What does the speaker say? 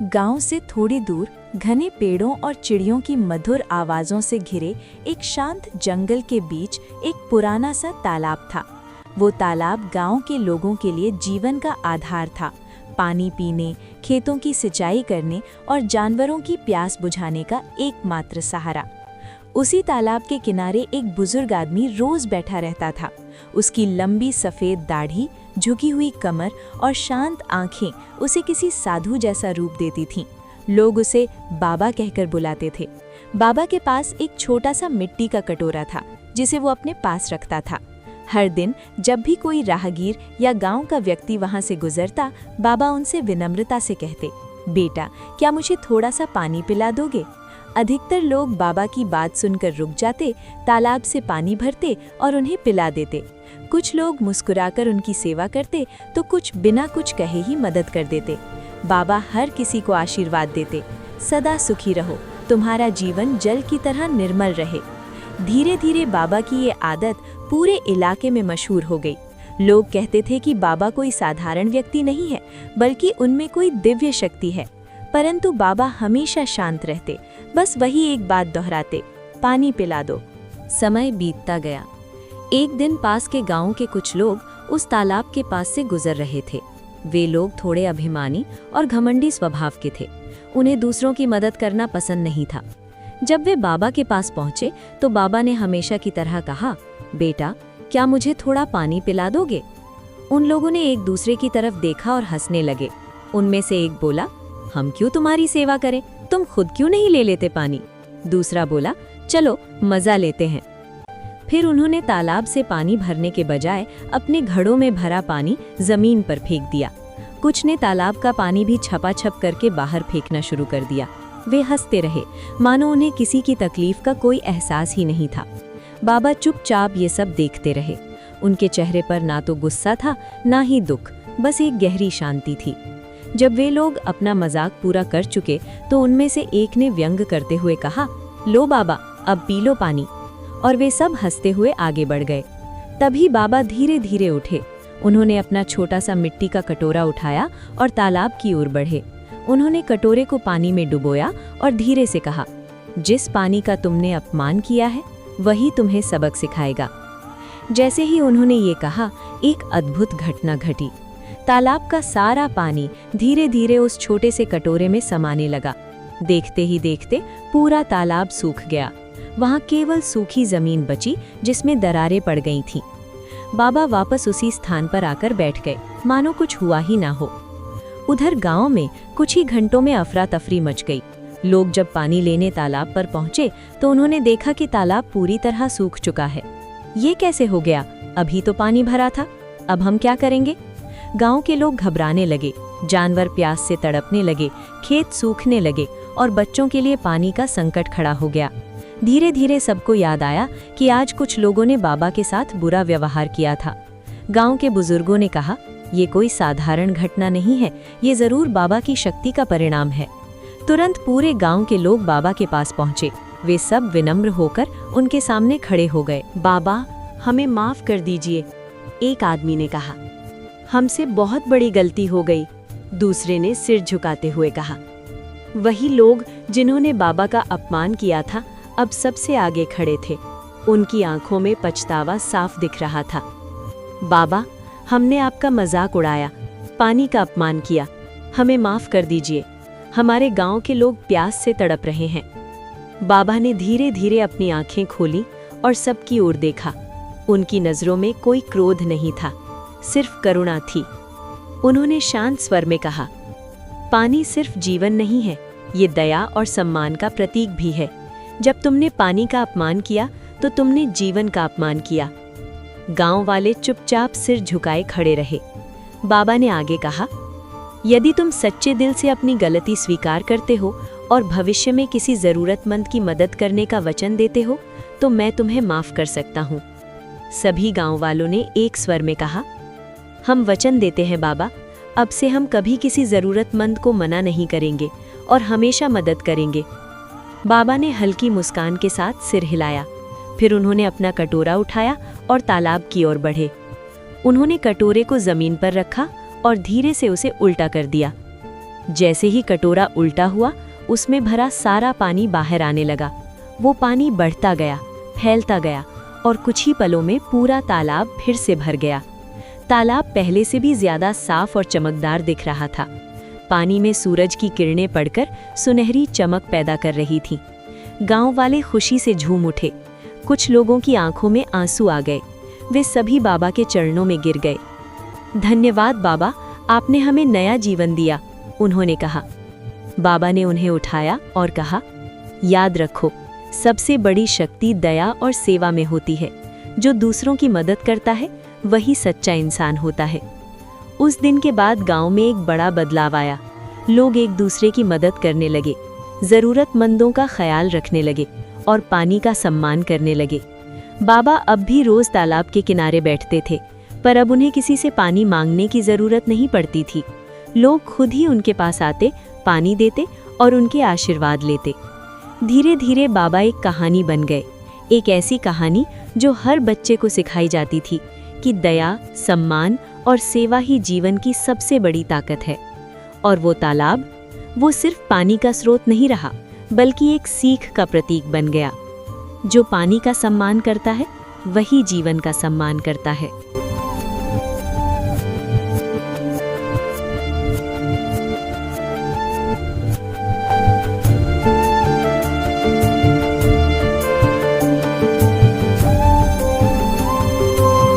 गांव से थोड़ी दूर घने पेड़ों और चिड़ियों की मधुर आवाजों से घिरे एक शांत जंगल के बीच एक पुराना सा तालाब था। वो तालाब गांव के लोगों के लिए जीवन का आधार था, पानी पीने, खेतों की सिंचाई करने और जानवरों की प्यास बुझाने का एकमात्र सहारा। उसी तालाब के किनारे एक बुजुर्ग आदमी रोज बैठा रहता था। उसकी लंबी सफेद दाढ़ी, झुकी हुई कमर और शांत आंखें उसे किसी साधु जैसा रूप देती थीं। लोग उसे बाबा कहकर बुलाते थे। बाबा के पास एक छोटा सा मिट्टी का कटोरा था जिसे वो अपने पास रखता था। हर दिन जब भी कोई राहगीर या गांव का व्यक्ति वहां से गुजरता, बाबा उनसे विनम्रता से कहते, बेटा, क्या मुझे थोड़ा सा पानी पिला दोगे? अधिकतर लोग बाबा की बात सुनकर रुक जाते, तालाब से पानी भरते और उन्हें पिला देते। कुछ लोग मुस्कुराकर उनकी सेवा करते तो कुछ बिना कुछ कहे ही मदद कर देते। बाबा हर किसी को आशीर्वाद देते, सदा सुखी रहो, तुम्हारा जीवन जल की तरह निर्मल रहे। धीरे धीरे बाबा की ये आदत पूरे इलाके में मशहूर हो गई। लोग कहते थे कि बाबा कोई साधारण व्यक्ति नहीं है, बल्कि उनमें कोई दिव्य शक्ति है। परंतु बाबा हमेशा शांत रहते, बस वही एक बात दोहराते, पानी पिला दो। समय बीतता गया। एक दिन पास के गांव के कुछ लोग उस तालाब के पास से गुजर रहे थे। वे लोग थोड़े अभिमानी और घमंडी स्वभाव के थे। उन्हें दूसरों की मदद करना पसंद नहीं था। जब वे बाबा के पास पहुंचे तो बाबा ने हमेशा की तरह कहा, बेटा, क्या मुझे थोड़ा पानी पिला दोगे? उन लोगों ने एक दूसरे की तरफ देखा और हंसने लगे। उनमें से एक बोला, हम क्यों तुम्हारी सेवा करें, तुम खुद क्यों नहीं ले लेते पानी? दूसरा बोला, चलो मजा लेते हैं। फिर उन्होंने तालाब से पानी भरने के बजाय अपने घड़ों में भरा पानी जमीन पर फेंक दिया। कुछ ने तालाब का पानी भी छपाछप करके बाहर फेंकना शुरू कर दिया। वे हंसते रहे, मानो उन्हें किसी की तकलीफ का कोई एहसास ही नहीं था। बाबा चुपचाप ये सब देखते रहे। उनके चेहरे पर ना तो गुस्सा था, ना ही दुख, बस एक गहरी शांति थी। जब वे लोग अपना मजाक पूरा कर चुके तो उनमें से एक ने व्यंग करते हुए कहा, लो बाबा, अब पी लो पानी। और वे सब हंसते हुए आगे बढ़ गए। तभी बाबा धीरे धीरे उठे। उन्होंने अपना छोटा सा मिट्टी का कटोरा उठाया और तालाब की ओर बढ़े। उन्होंने कटोरे को पानी में डुबोया और धीरे से कहा, जिस पानी का तुमने अपमान किया है वही तुम्हें सबक सिखाएगा। जैसे ही उन्होंने ये कहा, एक अद्भुत घटना घटी। तालाब का सारा पानी धीरे धीरे उस छोटे से कटोरे में समाने लगा। देखते ही देखते पूरा तालाब सूख गया। वहां केवल सूखी जमीन बची जिसमें दरारें पड़ गई थीं। बाबा वापस उसी स्थान पर आकर बैठ गए, मानो कुछ हुआ ही ना हो। उधर गांव में कुछ ही घंटों में अफरा तफरी मच गई। लोग जब पानी लेने तालाब पर पहुंचे तो उन्होंने देखा कि तालाब पूरी तरह सूख चुका है। ये कैसे हो गया? अभी तो पानी भरा था, अब हम क्या करेंगे? गांव के लोग घबराने लगे, जानवर प्यास से तड़पने लगे, खेत सूखने लगे और बच्चों के लिए पानी का संकट खड़ा हो गया। धीरे धीरे सबको याद आया कि आज कुछ लोगों ने बाबा के साथ बुरा व्यवहार किया था। गांव के बुजुर्गों ने कहा, ये कोई साधारण घटना नहीं है, ये जरूर बाबा की शक्ति का परिणाम है। तुरंत पूरे गांव के लोग बाबा के पास पहुंचे। वे सब विनम्र होकर उनके सामने खड़े हो गए। बाबा, हमें माफ कर दीजिए, एक आदमी ने कहा। हमसे बहुत बड़ी गलती हो गई, दूसरे ने सिर झुकाते हुए कहा। वही लोग जिन्होंने बाबा का अपमान किया था अब सबसे आगे खड़े थे। उनकी आंखों में पछतावा साफ दिख रहा था। बाबा, हमने आपका मजाक उड़ाया, पानी का अपमान किया, हमें माफ कर दीजिए। हमारे गांव के लोग प्यास से तड़प रहे हैं। बाबा ने धीरे धीरे अपनी आंखें खोली और सबकी ओर देखा। उनकी नजरों में कोई क्रोध नहीं था, सिर्फ करुणा थी। उन्होंने शांत स्वर में कहा, पानी सिर्फ जीवन नहीं है, ये दया और सम्मान का प्रतीक भी है। जब तुमने पानी का अपमान किया तो तुमने जीवन का अपमान किया। गांव वाले चुपचाप सिर झुकाए खड़े रहे। बाबा ने आगे कहा, यदि तुम सच्चे दिल से अपनी गलती स्वीकार करते हो और भविष्य में किसी जरूरतमंद की मदद करने का वचन देते हो तो मैं तुम्हें माफ कर सकता हूँ। सभी गांव वालों ने एक स्वर में कहा, हम वचन देते हैं बाबा, अब से हम कभी किसी जरूरतमंद को मना नहीं करेंगे और हमेशा मदद करेंगे। बाबा ने हल्की मुस्कान के साथ सिर हिलाया। फिर उन्होंने अपना कटोरा उठाया और तालाब की ओर बढ़े। उन्होंने कटोरे को जमीन पर रखा और धीरे से उसे उल्टा कर दिया। जैसे ही कटोरा उल्टा हुआ, उसमें भरा सारा पानी बाहर आने लगा। वो पानी बढ़ता गया, फैलता गया और कुछ ही पलों में पूरा तालाब फिर से भर गया। तालाब पहले से भी ज्यादा साफ और चमकदार दिख रहा था। पानी में सूरज की किरणें पड़कर सुनहरी चमक पैदा कर रही थीं। गांव वाले खुशी से झूम उठे। कुछ लोगों की आंखों में आंसू आ गए। वे सभी बाबा के चरणों में गिर गए। धन्यवाद बाबा, आपने हमें नया जीवन दिया, उन्होंने कहा। बाबा ने उन्हें उठाया और कहा, याद रखो, सबसे बड़ी शक्ति दया और सेवा में होती है। जो दूसरों की मदद करता है वही सच्चा इंसान होता है। उस दिन के बाद गांव में एक बड़ा बदलाव आया। लोग एक दूसरे की मदद करने लगे, जरूरतमंदों का ख्याल रखने लगे और पानी का सम्मान करने लगे। बाबा अब भी रोज तालाब के किनारे बैठते थे, पर अब उन्हें किसी से पानी मांगने की जरूरत नहीं पड़ती थी। लोग खुद ही उनके पास आते, पानी देते और उनके आशीर्वाद लेते। धीरे धीरे बाबा एक कहानी बन गए, एक ऐसी कहानी जो हर बच्चे को सिखाई जाती थी कि दया, सम्मान और सेवा ही जीवन की सबसे बड़ी ताकत है। और वो तालाब, वो सिर्फ पानी का स्रोत नहीं रहा, बल्कि एक सीख का प्रतीक बन गया। जो पानी का सम्मान करता है, वही जीवन का सम्मान करता है।